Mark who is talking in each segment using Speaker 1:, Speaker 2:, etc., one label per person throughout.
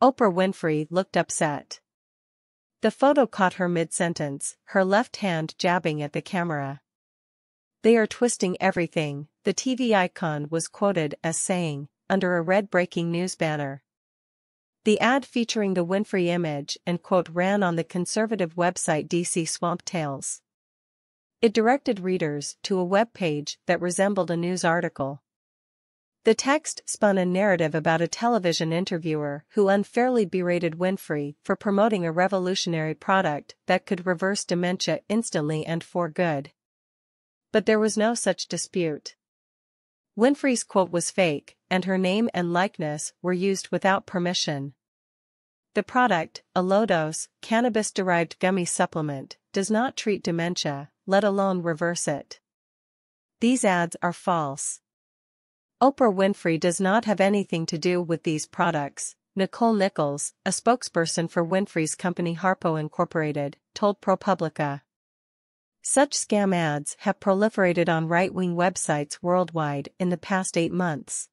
Speaker 1: Oprah Winfrey looked upset. The photo caught her mid-sentence, her left hand jabbing at the camera. "They are twisting everything," the TV icon was quoted as saying, under a red breaking news banner. The ad featuring the Winfrey image and quote ran on the conservative website DC Swamp Tales. It directed readers to a web page that resembled a news article. The text spun a narrative about a television interviewer who unfairly berated Winfrey for promoting a revolutionary product that could reverse dementia instantly and for good. But there was no such dispute. Winfrey's quote was fake, and her name and likeness were used without permission. The product, a low-dose, cannabis-derived gummy supplement, does not treat dementia, let alone reverse it. These ads are false. Oprah Winfrey does not have anything to do with these products, Nicole Nichols, a spokesperson for Winfrey's company Harpo Incorporated, told ProPublica. Such scam ads have proliferated on right-wing websites worldwide in the past 8 months.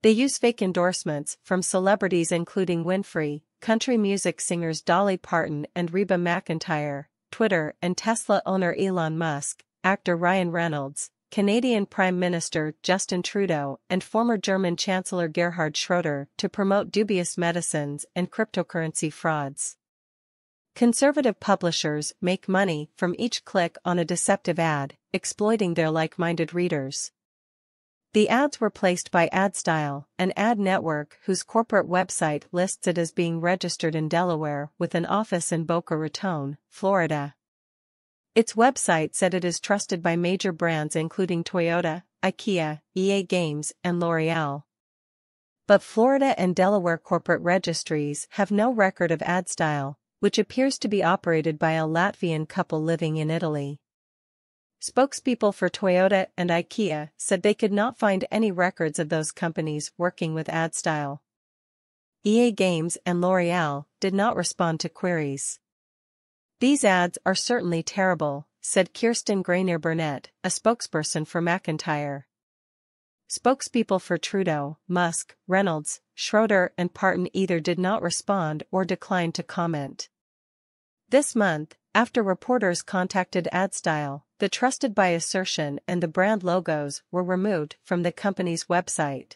Speaker 1: They use fake endorsements from celebrities including Winfrey, country music singers Dolly Parton and Reba McEntire, Twitter and Tesla owner Elon Musk, actor Ryan Reynolds, Canadian Prime Minister Justin Trudeau and former German Chancellor Gerhard Schroeder to promote dubious medicines and cryptocurrency frauds. Conservative publishers make money from each click on a deceptive ad, exploiting their like-minded readers. The ads were placed by AdStyle, an ad network whose corporate website lists it as being registered in Delaware with an office in Boca Raton, Florida. Its website said it is trusted by major brands including Toyota, IKEA, EA Games, and L'Oreal. But Florida and Delaware corporate registries have no record of AdStyle, which appears to be operated by a Latvian couple living in Italy. Spokespeople for Toyota and IKEA said they could not find any records of those companies working with AdStyle. EA Games and L'Oreal did not respond to queries. "These ads are certainly terrible," said Kirsten Grenier-Burnett, a spokesperson for McIntyre. Spokespeople for Trudeau, Musk, Reynolds, Schroeder and Parton either did not respond or declined to comment. This month, after reporters contacted AdStyle, the trusted by assertion and the brand logos were removed from the company's website.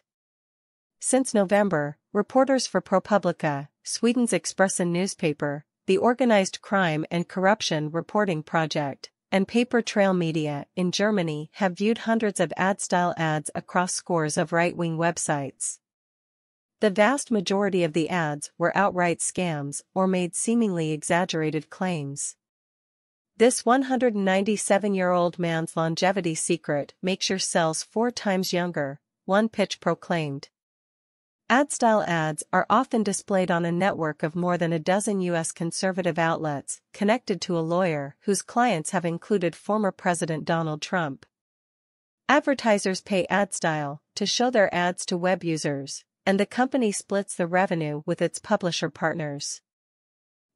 Speaker 1: Since November, reporters for ProPublica, Sweden's Expressen newspaper, the Organized Crime and Corruption Reporting Project, and Paper Trail Media in Germany have viewed hundreds of AdStyle ads across scores of right-wing websites. The vast majority of the ads were outright scams or made seemingly exaggerated claims. "This 197-year-old man's longevity secret makes your cells 4 times younger," one pitch proclaimed. AdStyle ads are often displayed on a network of more than a dozen U.S. conservative outlets, connected to a lawyer whose clients have included former President Donald Trump. Advertisers pay AdStyle to show their ads to web users, and the company splits the revenue with its publisher partners.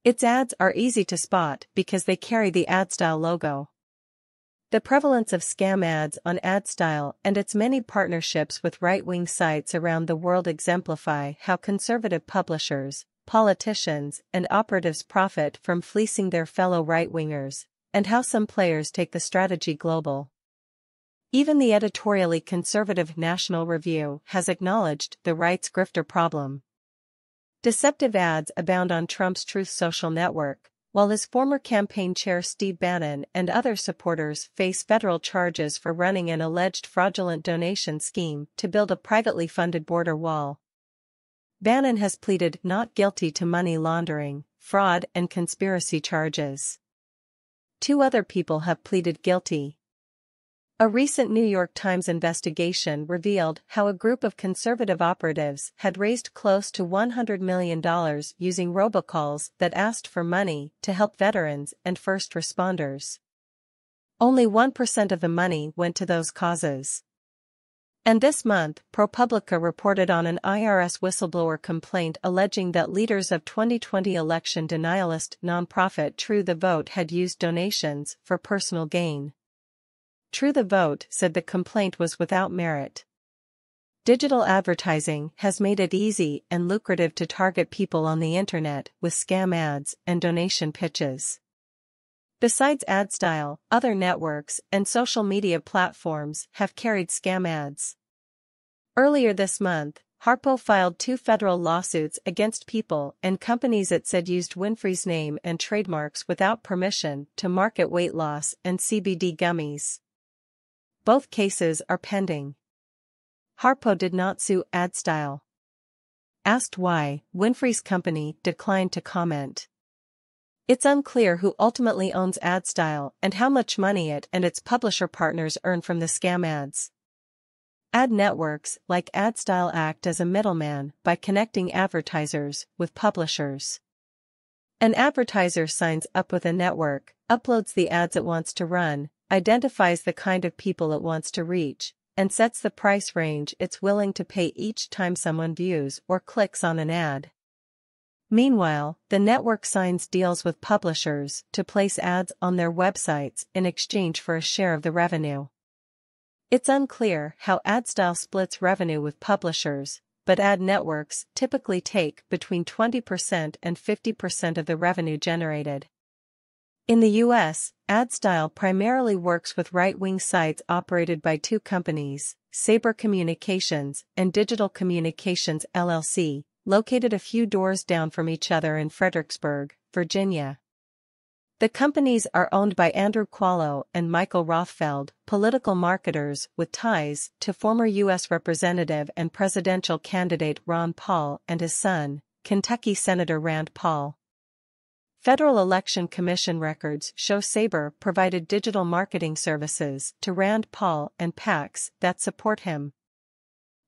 Speaker 1: Its ads are easy to spot because they carry the AdStyle logo. The prevalence of scam ads on AdStyle and its many partnerships with right-wing sites around the world exemplify how conservative publishers, politicians, and operatives profit from fleecing their fellow right-wingers, and how some players take the strategy global. Even the editorially conservative National Review has acknowledged the right's grifter problem. Deceptive ads abound on Trump's Truth Social network, while his former campaign chair Steve Bannon and other supporters face federal charges for running an alleged fraudulent donation scheme to build a privately funded border wall. Bannon has pleaded not guilty to money laundering, fraud, and conspiracy charges. 2 other people have pleaded guilty. A recent New York Times investigation revealed how a group of conservative operatives had raised close to $100 million using robocalls that asked for money to help veterans and first responders. Only 1% of the money went to those causes. And this month, ProPublica reported on an IRS whistleblower complaint alleging that leaders of 2020 election denialist nonprofit True the Vote had used donations for personal gain. True the Vote said the complaint was without merit. Digital advertising has made it easy and lucrative to target people on the internet with scam ads and donation pitches. Besides AdStyle, other networks and social media platforms have carried scam ads. Earlier this month, Harpo filed 2 federal lawsuits against people and companies it said used Winfrey's name and trademarks without permission to market weight loss and CBD gummies. Both cases are pending. Harpo did not sue AdStyle. Asked why, Winfrey's company declined to comment. It's unclear who ultimately owns AdStyle and how much money it and its publisher partners earn from the scam ads. Ad networks like AdStyle act as a middleman by connecting advertisers with publishers. An advertiser signs up with a network, uploads the ads it wants to run, identifies the kind of people it wants to reach, and sets the price range it's willing to pay each time someone views or clicks on an ad. Meanwhile, the network signs deals with publishers to place ads on their websites in exchange for a share of the revenue. It's unclear how AdStyle splits revenue with publishers, but ad networks typically take between 20% and 50% of the revenue generated. In the U.S., AdStyle primarily works with right-wing sites operated by 2 companies, Sabre Communications and Digital Communications LLC, located a few doors down from each other in Fredericksburg, Virginia. The companies are owned by Andrew Cuomo and Michael Rothfeld, political marketers with ties to former U.S. Representative and presidential candidate Ron Paul and his son, Kentucky Senator Rand Paul. Federal Election Commission records show Sabre provided digital marketing services to Rand Paul and PACs that support him.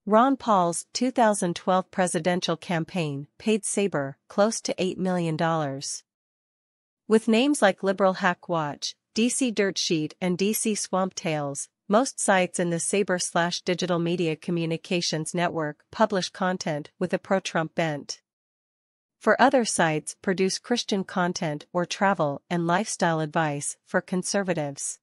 Speaker 1: Ron Paul's 2012 presidential campaign paid Sabre close to $8 million. With names like Liberal Hack Watch, DC Dirt Sheet and DC Swamp Tales, most sites in the Sabre/Digital Media Communications network publish content with a pro-Trump bent. For other sites produce Christian content or travel and lifestyle advice for conservatives.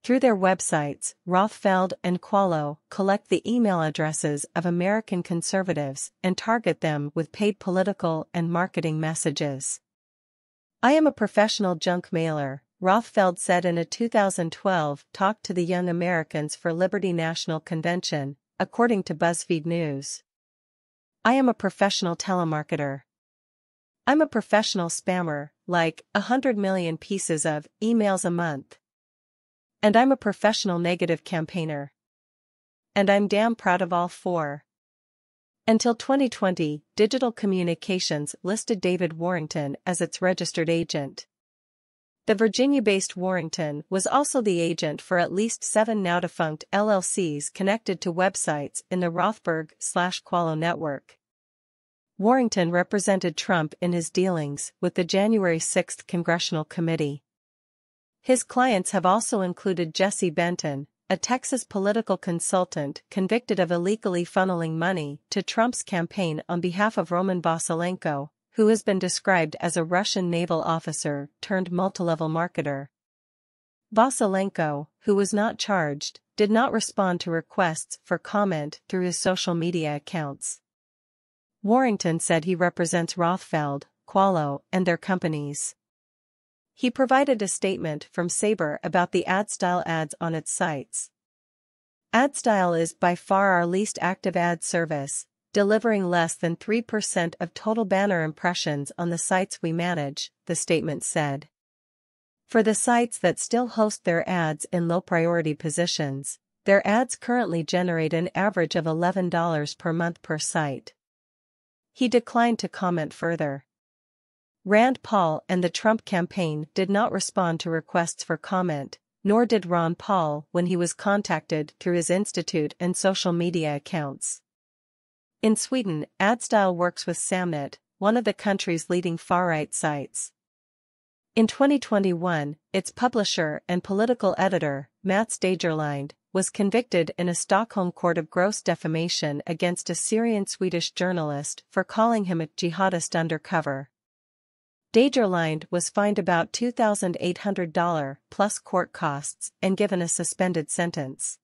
Speaker 1: Through their websites, Rothfeld and Cuomo collect the email addresses of American conservatives and target them with paid political and marketing messages. "I am a professional junk mailer," Rothfeld said in a 2012 talk to the Young Americans for Liberty National Convention, according to BuzzFeed News. "I am a professional telemarketer. I'm a professional spammer, like 100 million pieces of emails a month. And I'm a professional negative campaigner. And I'm damn proud of all 4. Until 2020, Digital Communications listed David Warrington as its registered agent. The Virginia-based Warrington was also the agent for at least 7 now-defunct LLCs connected to websites in the Rothberg/Cuomo network. Warrington represented Trump in his dealings with the January 6 Congressional Committee. His clients have also included Jesse Benton, a Texas political consultant convicted of illegally funneling money to Trump's campaign on behalf of Roman Vasilenko, who has been described as a Russian naval officer turned multilevel marketer. Vasilenko, who was not charged, did not respond to requests for comment through his social media accounts. Warrington said he represents Rothfeld, Cuomo, and their companies. He provided a statement from Sabre about the AdStyle ads on its sites. "AdStyle is by far our least active ad service, delivering less than 3% of total banner impressions on the sites we manage," the statement said. For the sites that still host their ads in low-priority positions, their ads currently generate an average of $11 per month per site. He declined to comment further. Rand Paul and the Trump campaign did not respond to requests for comment, nor did Ron Paul when he was contacted through his institute and social media accounts. In Sweden, AdStyle works with Samnet, one of the country's leading far-right sites. In 2021, its publisher and political editor, Mats Dagerlind, was convicted in a Stockholm court of gross defamation against a Syrian-Swedish journalist for calling him a jihadist undercover. Dagerlind was fined about $2,800 plus court costs and given a suspended sentence.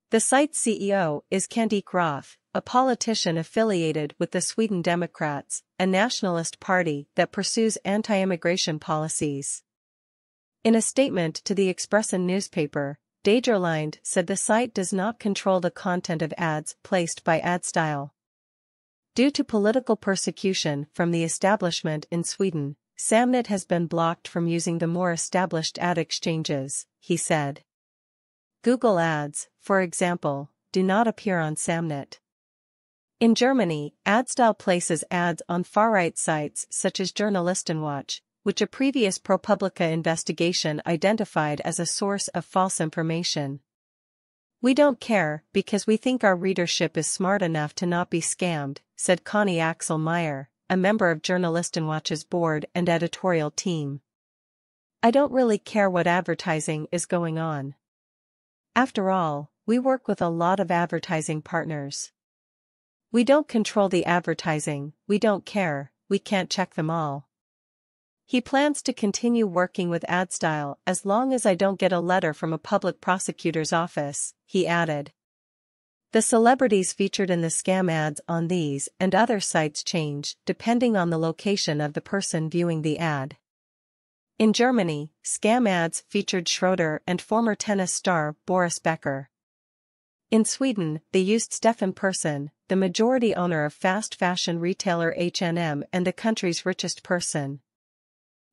Speaker 1: The site's CEO is Candice Roth, a politician affiliated with the Sweden Democrats, a nationalist party that pursues anti-immigration policies. In a statement to the Expressen newspaper, Dagerlind said the site does not control the content of ads placed by AdStyle. Due to political persecution from the establishment in Sweden, Samnet has been blocked from using the more established ad exchanges, he said. Google ads, for example, do not appear on Samnet. In Germany, AdStyle places ads on far-right sites such as Journalistenwatch, which a previous ProPublica investigation identified as a source of false information. We don't care because we think our readership is smart enough to not be scammed, said Connie Axel Meyer, a member of Journalistenwatch's board and editorial team. I don't really care what advertising is going on. After all, we work with a lot of advertising partners. We don't control the advertising, we don't care, we can't check them all. He plans to continue working with AdStyle as long as I don't get a letter from a public prosecutor's office, he added. The celebrities featured in the scam ads on these and other sites change depending on the location of the person viewing the ad. In Germany, scam ads featured Schroeder and former tennis star Boris Becker. In Sweden, they used Stefan Persson, the majority owner of fast fashion retailer H&M and the country's richest person.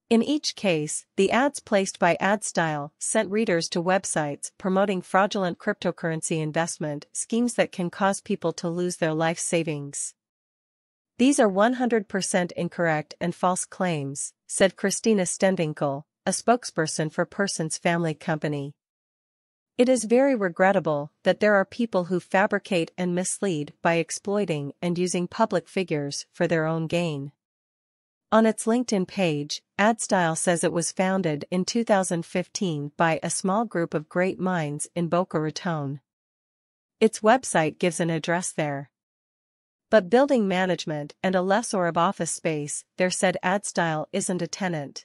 Speaker 1: In each case, the ads placed by AdStyle sent readers to websites promoting fraudulent cryptocurrency investment schemes that can cause people to lose their life savings. These are 100% incorrect and false claims, said Christina Stenvinkel, a spokesperson for Persson's family company. It is very regrettable that there are people who fabricate and mislead by exploiting and using public figures for their own gain. On its LinkedIn page, AdStyle says it was founded in 2015 by a small group of great minds in Boca Raton. Its website gives an address there. But building management and a lessor of office space there said AdStyle isn't a tenant.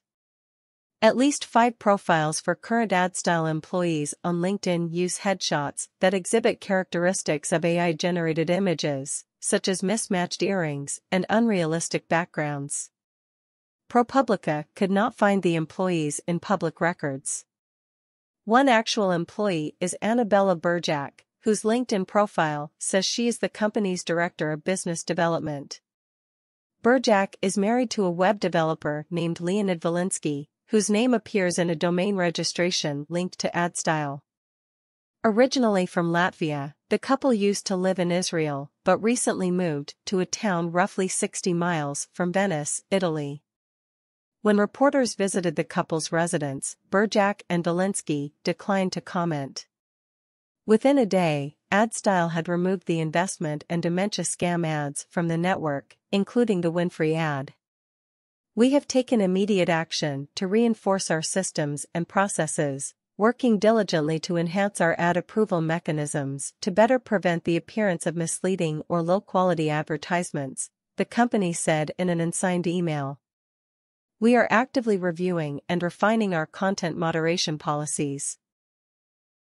Speaker 1: At least 5 profiles for current AdStyle employees on LinkedIn use headshots that exhibit characteristics of AI-generated images, such as mismatched earrings and unrealistic backgrounds. ProPublica could not find the employees in public records. One actual employee is Annabella Burjak, whose LinkedIn profile says she is the company's director of business development. Burjak is married to a web developer named Leonid Valinsky, whose name appears in a domain registration linked to AdStyle. Originally from Latvia, the couple used to live in Israel, but recently moved to a town roughly 60 miles from Venice, Italy. When reporters visited the couple's residence, Burjak and Valinsky declined to comment. Within a day, AdStyle had removed the investment and dementia scam ads from the network, including the Winfrey ad. We have taken immediate action to reinforce our systems and processes, working diligently to enhance our ad approval mechanisms to better prevent the appearance of misleading or low-quality advertisements, the company said in an unsigned email. We are actively reviewing and refining our content moderation policies.